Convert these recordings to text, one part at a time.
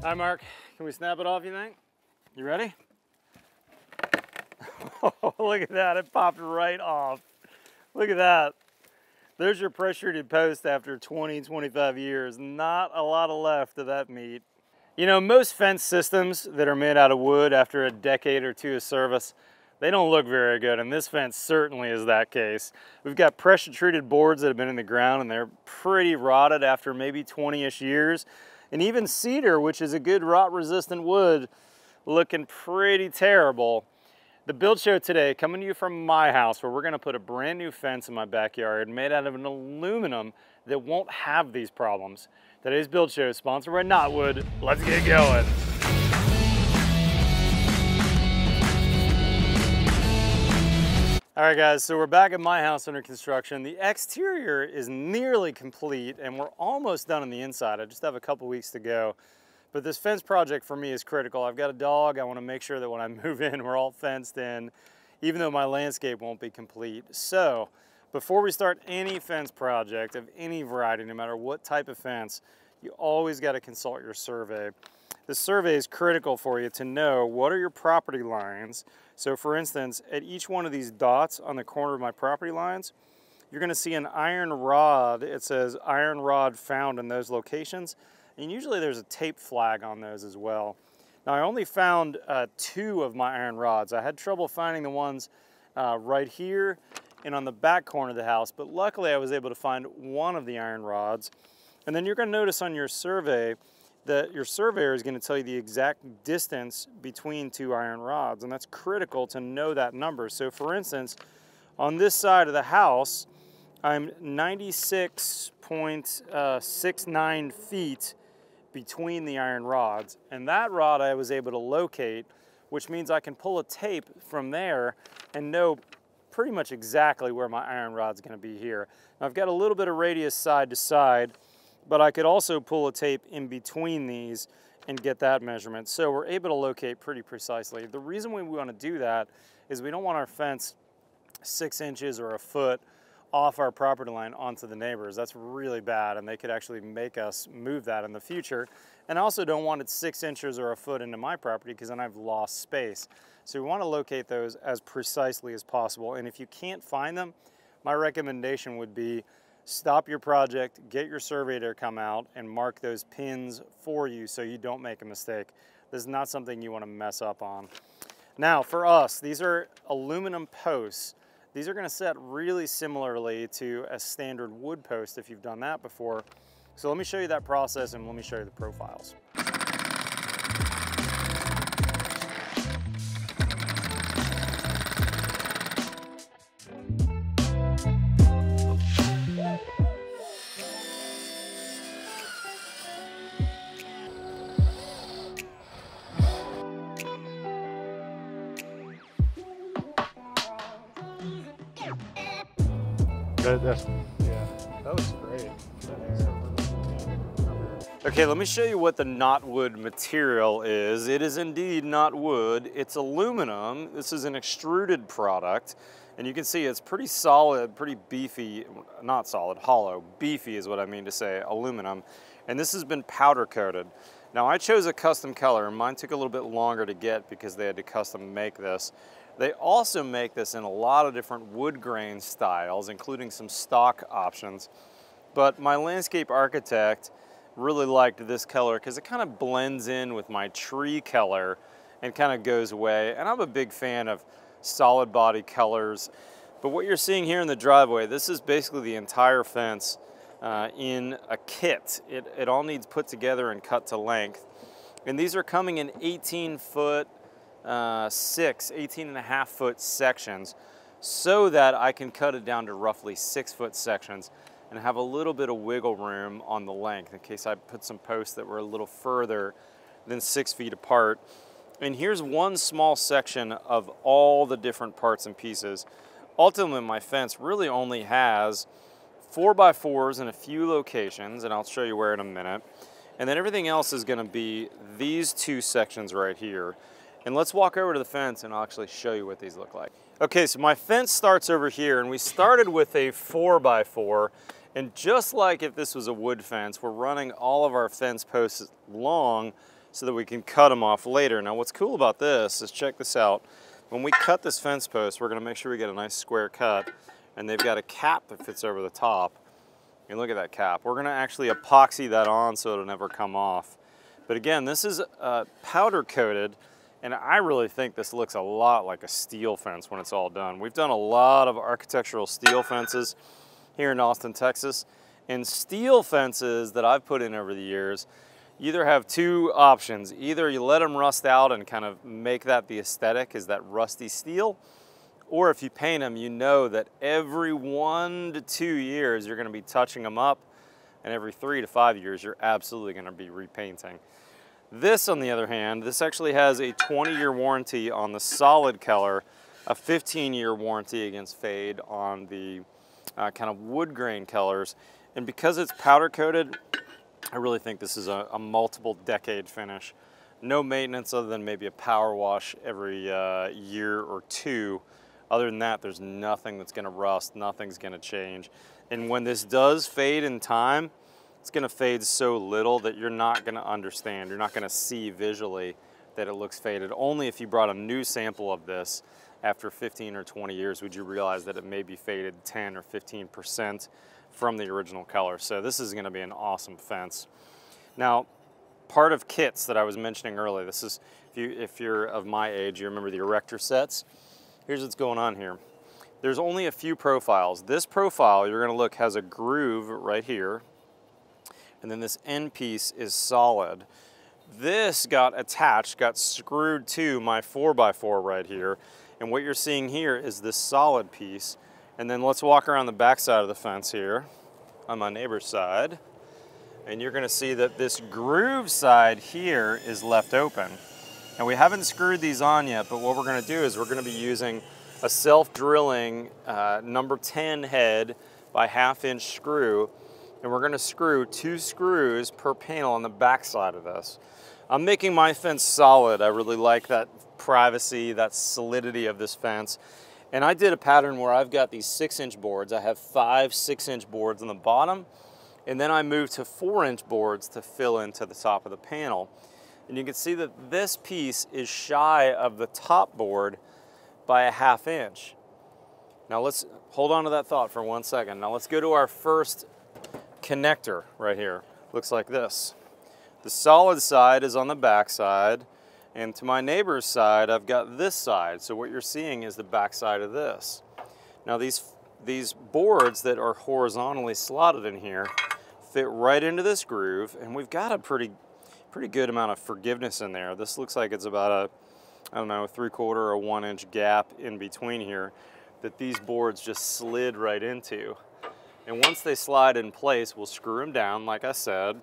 Hi, Mark. Can we snap it off, you think? You ready? Oh, look at that. It popped right off. Look at that. There's your pressure-treated post after 20, 25 years. Not a lot of left of that meat. You know, most fence systems that are made out of wood after a decade or two of service, they don't look very good, and this fence certainly is that case. We've got pressure-treated boards that have been in the ground, and they're pretty rotted after maybe 20-ish years. And even cedar, which is a good rot-resistant wood, looking pretty terrible. The build show today, coming to you from my house, where we're gonna put a brand new fence in my backyard made out of an aluminum that won't have these problems. Today's build show is sponsored by KnotWood. Let's get going. All right, guys, so we're back at my house under construction. The exterior is nearly complete, and we're almost done on the inside. I just have a couple weeks to go. But this fence project for me is critical. I've got a dog. I want to make sure that when I move in, we're all fenced in, even though my landscape won't be complete. So before we start any fence project of any variety, no matter what type of fence, you always got to consult your survey. The survey is critical for you to know what are your property lines. So for instance, at each one of these dots on the corner of my property lines, you're going to see an iron rod. It says iron rod found in those locations. And usually there's a tape flag on those as well. Now I only found 2 of my iron rods. I had trouble finding the ones right here and on the back corner of the house, but luckily I was able to find 1 of the iron rods. And then you're going to notice on your survey that your surveyor is going to tell you the exact distance between 2 iron rods, and that's critical to know that number. So for instance, on this side of the house, I'm 96.69 feet between the iron rods, and that rod I was able to locate, which means I can pull a tape from there and know pretty much exactly where my iron rod's going to be here. Now I've got a little bit of radius side to side, but I could also pull a tape in between these and get that measurement. So we're able to locate pretty precisely. The reason we want to do that is we don't want our fence 6 inches or a foot off our property line onto the neighbors. That's really bad, and they could actually make us move that in the future. And I also don't want it 6 inches or a foot into my property, because then I've lost space. So we want to locate those as precisely as possible. And if you can't find them, my recommendation would be stop your project, get your surveyor to come out and mark those pins for you so you don't make a mistake. This is not something you want to mess up on. Now for us, these are aluminum posts. These are going to set really similarly to a standard wood post if you've done that before. So let me show you that process and let me show you the profiles. Yeah, that was great. Okay, let me show you what the KnotWood material is. It is indeed not wood, it's aluminum. This is an extruded product, and you can see it's pretty solid, pretty beefy, not solid, hollow. Beefy is what I mean to say, aluminum. And this has been powder coated. Now I chose a custom color, and mine took a little bit longer to get because they had to custom make this. They also make this in a lot of different wood grain styles, including some stock options. But my landscape architect really liked this color because it kind of blends in with my tree color and kind of goes away. And I'm a big fan of solid body colors. But what you're seeing here in the driveway, this is basically the entire fence in a kit. It all needs put together and cut to length. And these are coming in 18-foot 18 and a half foot sections, so that I can cut it down to roughly 6-foot sections and have a little bit of wiggle room on the length in case I put some posts that were a little further than 6 feet apart. And here's one small section of all the different parts and pieces. Ultimately, my fence really only has 4x4s in a few locations, and I'll show you where in a minute. And then everything else is going to be these 2 sections right here. And let's walk over to the fence and I'll actually show you what these look like. Okay, so my fence starts over here, and we started with a 4x4. And just like if this was a wood fence, we're running all of our fence posts long so that we can cut them off later. Now what's cool about this is, check this out. When we cut this fence post, we're gonna make sure we get a nice square cut, and they've got a cap that fits over the top. And look at that cap. We're gonna actually epoxy that on so it'll never come off. But again, this is powder coated, and I really think this looks a lot like a steel fence when it's all done. We've done a lot of architectural steel fences here in Austin, Texas. And steel fences that I've put in over the years, you either have two options. Either you let them rust out and kind of make that the aesthetic, is that rusty steel, or if you paint them, you know that every 1 to 2 years you're gonna be touching them up, and every 3 to 5 years you're absolutely gonna be repainting. This, on the other hand, this actually has a 20-year warranty on the solid color, a 15-year warranty against fade on the kind of wood grain colors. And because it's powder coated, I really think this is a multiple decade finish. No maintenance other than maybe a power wash every year or two. Other than that, there's nothing that's gonna rust, nothing's gonna change. And when this does fade in time, it's gonna fade so little that you're not gonna understand. You're not gonna see visually that it looks faded. Only if you brought a new sample of this after 15 or 20 years would you realize that it may be faded 10 or 15% from the original color. So this is gonna be an awesome fence. Now, part of kits that I was mentioning earlier, this is, if you're of my age, you remember the erector sets. Here's what's going on here. There's only a few profiles. This profile, you're gonna look, has a groove right here, and then this end piece is solid. This got attached, got screwed to my 4x4 right here, and what you're seeing here is this solid piece. And then let's walk around the back side of the fence here on my neighbor's side, and you're gonna see that this groove side here is left open. And we haven't screwed these on yet, but what we're gonna do is we're gonna be using a self-drilling number 10 head by 1/2 inch screw, and we're gonna screw 2 screws per panel on the back side of this. I'm making my fence solid. I really like that privacy, that solidity of this fence. And I did a pattern where I've got these 6-inch boards. I have 5 6-inch boards on the bottom, and then I moved to 4-inch boards to fill into the top of the panel. And you can see that this piece is shy of the top board by 1/2 inch. Now let's hold on to that thought for 1 second. Now let's go to our first connector right here. Looks like this. The solid side is on the back side, and to my neighbor's side, I've got this side. So what you're seeing is the back side of this. Now these boards that are horizontally slotted in here fit right into this groove, and we've got a pretty good amount of forgiveness in there. This looks like it's about a, I don't know, 3/4 or 1 inch gap in between here that these boards just slid right into. And once they slide in place, we'll screw them down, like I said.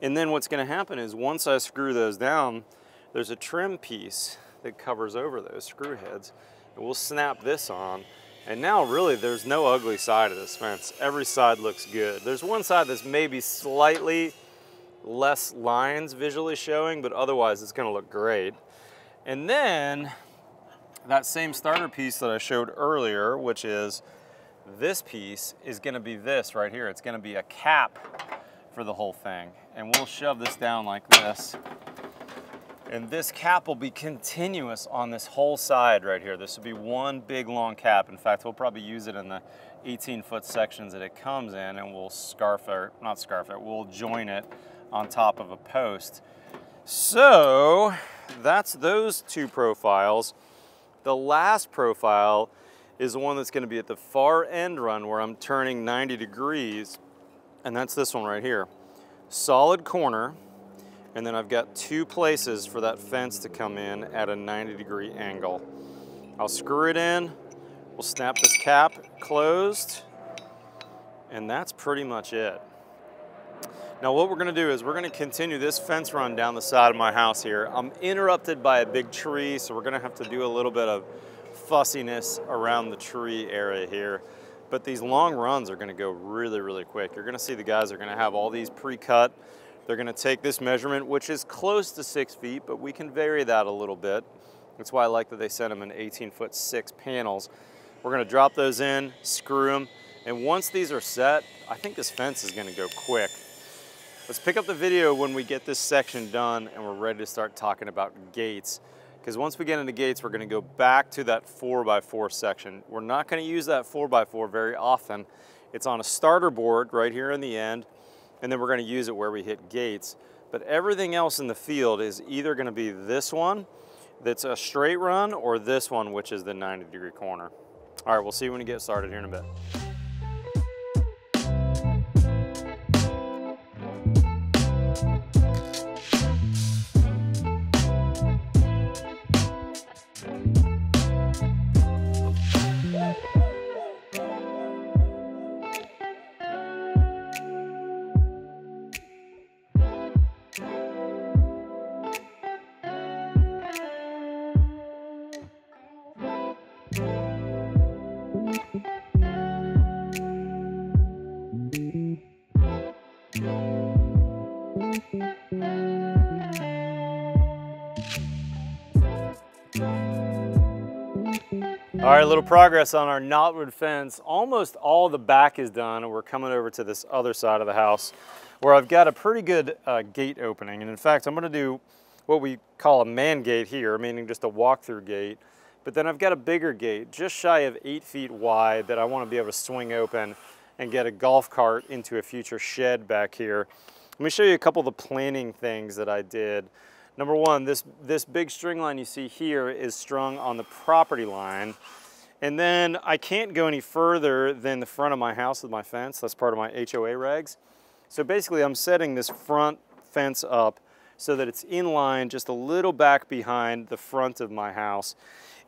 And then what's gonna happen is once I screw those down, there's a trim piece that covers over those screw heads. And we'll snap this on. And now really there's no ugly side of this fence. Every side looks good. There's one side that's maybe slightly less lines visually showing, but otherwise it's gonna look great. And then that same starter piece that I showed earlier, which is this piece, is gonna be this right here. It's gonna be a cap for the whole thing. And we'll shove this down like this. And this cap will be continuous on this whole side right here. This will be one big long cap. In fact, we'll probably use it in the 18-foot sections that it comes in, and we'll we'll join it on top of a post. So that's those two profiles. The last profile is the one that's gonna be at the far end run where I'm turning 90 degrees, and that's this one right here. Solid corner, and then I've got 2 places for that fence to come in at a 90-degree angle. I'll screw it in, we'll snap this cap closed, and that's pretty much it. Now what we're gonna do is we're gonna continue this fence run down the side of my house here. I'm interrupted by a big tree, so we're gonna have to do a little bit of fussiness around the tree area here. But these long runs are gonna go really, really quick. You're gonna see the guys are gonna have all these pre-cut. They're gonna take this measurement, which is close to 6 feet, but we can vary that a little bit. That's why I like that they sent them in 18-foot 6 panels. We're gonna drop those in, screw them, and once these are set, I think this fence is gonna go quick. Let's pick up the video when we get this section done and we're ready to start talking about gates. Because once we get into gates, we're going to go back to that 4x4 section. We're not going to use that 4x4 very often. It's on a starter board right here in the end, and then we're going to use it where we hit gates. But everything else in the field is either going to be this one that's a straight run or this one, which is the 90-degree corner. All right, we'll see you when we get started here in a bit. All right, a little progress on our KnotWood fence. Almost all the back is done, and we're coming over to this other side of the house where I've got a pretty good gate opening. And in fact, I'm gonna do what we call a man gate here, meaning just a walk-through gate. But then I've got a bigger gate, just shy of 8 feet wide, that I wanna be able to swing open and get a golf cart into a future shed back here. Let me show you a couple of the planning things that I did. Number one, this big string line you see here is strung on the property line. And then I can't go any further than the front of my house with my fence. That's part of my HOA regs. So basically I'm setting this front fence up so that it's in line just a little back behind the front of my house.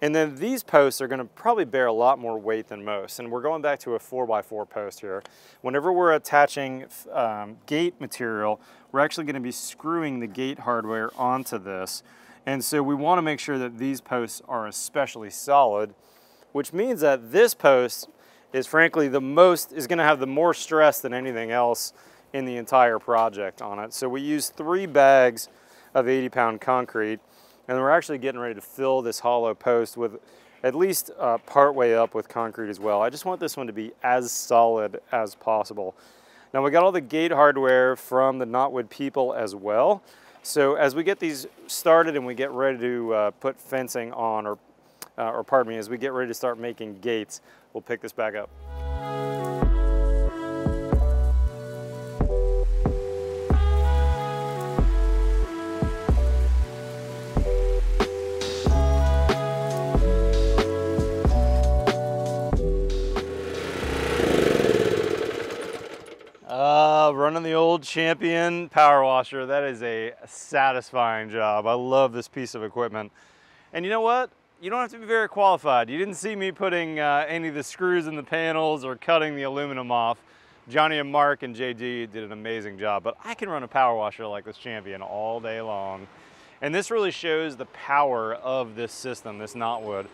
And then these posts are gonna probably bear a lot more weight than most. And we're going back to a 4x4 post here. Whenever we're attaching gate material, we're actually gonna be screwing the gate hardware onto this. And so we wanna make sure that these posts are especially solid, which means that this post is frankly is gonna have the more stress than anything else in the entire project on it. So we used 3 bags of 80-pound concrete, and we're actually getting ready to fill this hollow post with at least part way up with concrete as well. I just want this one to be as solid as possible. Now we got all the gate hardware from the KnotWood people as well. So as we get these started and we get ready to put fencing on, or pardon me, as we get ready to start making gates, we'll pick this back up. Running the old Champion power washer, that is a satisfying job. I love this piece of equipment. And you know what? You don't have to be very qualified. You didn't see me putting any of the screws in the panels or cutting the aluminum off. Johnny and Mark and JD did an amazing job, but I can run a power washer like this Champion all day long. And this really shows the power of this system, this KnotWood.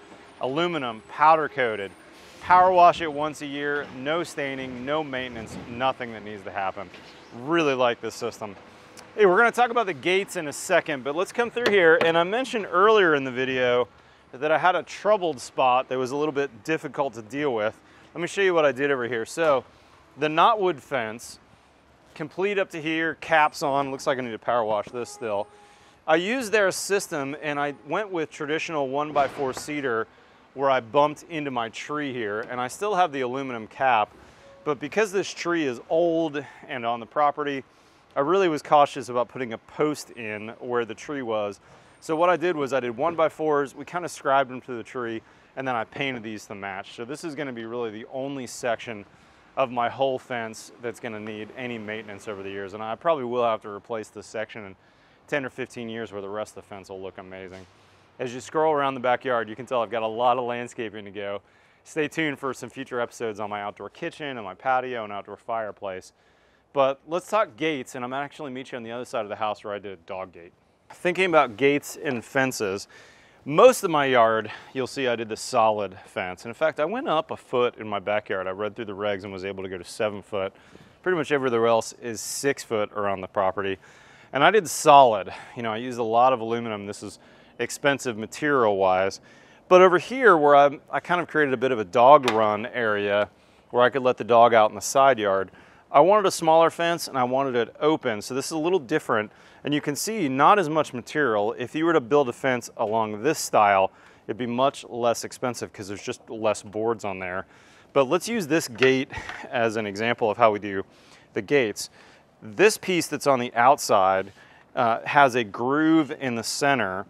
Aluminum, powder coated. Power wash it once a year, no staining, no maintenance, nothing that needs to happen. Really like this system. Hey, we're gonna talk about the gates in a second, but let's come through here. And I mentioned earlier in the video that I had a troubled spot that was a little bit difficult to deal with. Let me show you what I did over here. So the KnotWood fence, complete up to here, caps on. Looks like I need to power wash this still. I used their system and I went with traditional 1x4 cedar where I bumped into my tree here, and I still have the aluminum cap, but because this tree is old and on the property, I really was cautious about putting a post in where the tree was. So what I did was I did 1x4s, we kind of scribed them to the tree, and then I painted these to match. So this is gonna be really the only section of my whole fence that's gonna need any maintenance over the years, and I probably will have to replace this section in 10 or 15 years where the rest of the fence will look amazing. As you scroll around the backyard, you can tell I've got a lot of landscaping to go. Stay tuned for some future episodes on my outdoor kitchen and my patio and outdoor fireplace. But let's talk gates, and I'm actually meet you on the other side of the house where I did a dog gate. Thinking about gates and fences, most of my yard, you'll see I did the solid fence. And in fact, I went up a foot in my backyard. I read through the regs and was able to go to 7 foot. Pretty much everywhere else is 6 foot around the property. And I did solid. You know, I used a lot of aluminum. This is expensive material-wise. But over here where I kind of created a bit of a dog run area where I could let the dog out in the side yard, I wanted a smaller fence and I wanted it open, so this is a little different. And you can see not as much material. If you were to build a fence along this style, it'd be much less expensive because there's just less boards on there. But let's use this gate as an example of how we do the gates. This piece that's on the outside has a groove in the center,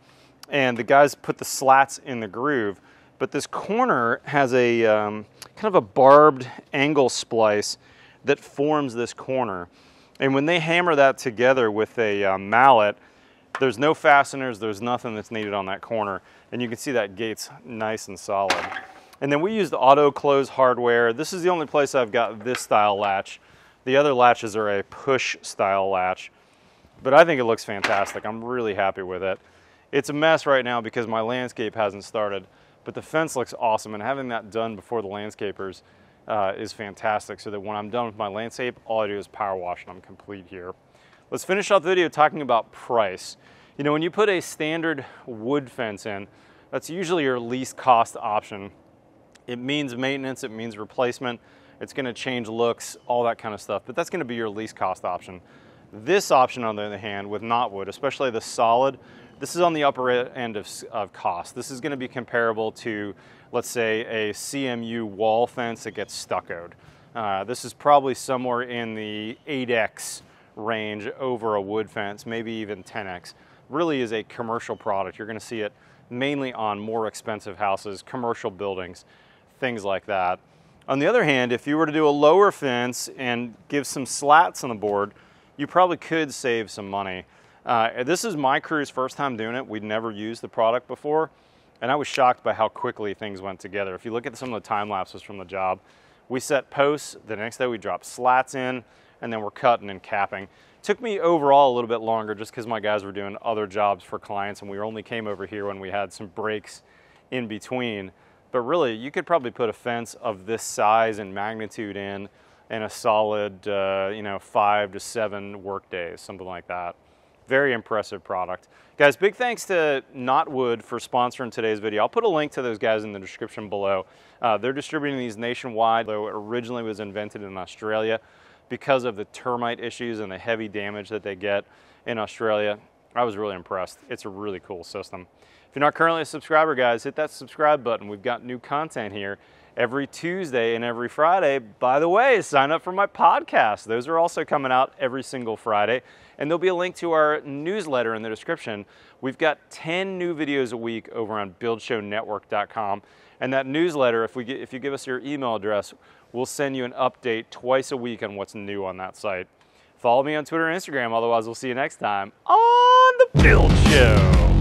and the guys put the slats in the groove. But this corner has a kind of a barbed angle splice that forms this corner. And when they hammer that together with a mallet, there's no fasteners, there's nothing that's needed on that corner. And you can see that gate's nice and solid. And then we used auto close hardware. This is the only place I've got this style latch. The other latches are a push style latch, but I think it looks fantastic. I'm really happy with it. It's a mess right now because my landscape hasn't started, but the fence looks awesome, and having that done before the landscapers is fantastic, so that when I'm done with my landscape, all I do is power wash and I'm complete here. Let's finish off the video talking about price. You know, when you put a standard wood fence in, that's usually your least cost option. It means maintenance, it means replacement, it's gonna change looks, all that kind of stuff, but that's gonna be your least cost option. This option, on the other hand, with KnotWood, especially the solid, this is on the upper end of cost. This is gonna be comparable to, let's say, a CMU wall fence that gets stuccoed. This is probably somewhere in the 8X range over a wood fence, maybe even 10X. Really is a commercial product. You're gonna see it mainly on more expensive houses, commercial buildings, things like that. On the other hand, if you were to do a lower fence and give some slats on the board, you probably could save some money. This is my crew's first time doing it. We'd never used the product before, and I was shocked by how quickly things went together. If you look at some of the time lapses from the job, we set posts, the next day we dropped slats in, and then we're cutting and capping. Took me overall a little bit longer just because my guys were doing other jobs for clients, and we only came over here when we had some breaks in between. But really, you could probably put a fence of this size and magnitude in a solid, 5 to 7 work days, something like that. Very impressive product. Guys, big thanks to KnotWood for sponsoring today's video. I'll put a link to those guys in the description below. They're distributing these nationwide, though it originally was invented in Australia. Because of the termite issues and the heavy damage that they get in Australia, I was really impressed. It's a really cool system. If you're not currently a subscriber, guys, hit that subscribe button. We've got new content here every Tuesday and every Friday. By the way, sign up for my podcast. Those are also coming out every single Friday. And there'll be a link to our newsletter in the description. We've got 10 new videos a week over on buildshownetwork.com. And that newsletter, if you give us your email address, we'll send you an update twice a week on what's new on that site. Follow me on Twitter and Instagram. Otherwise, we'll see you next time on The Build Show.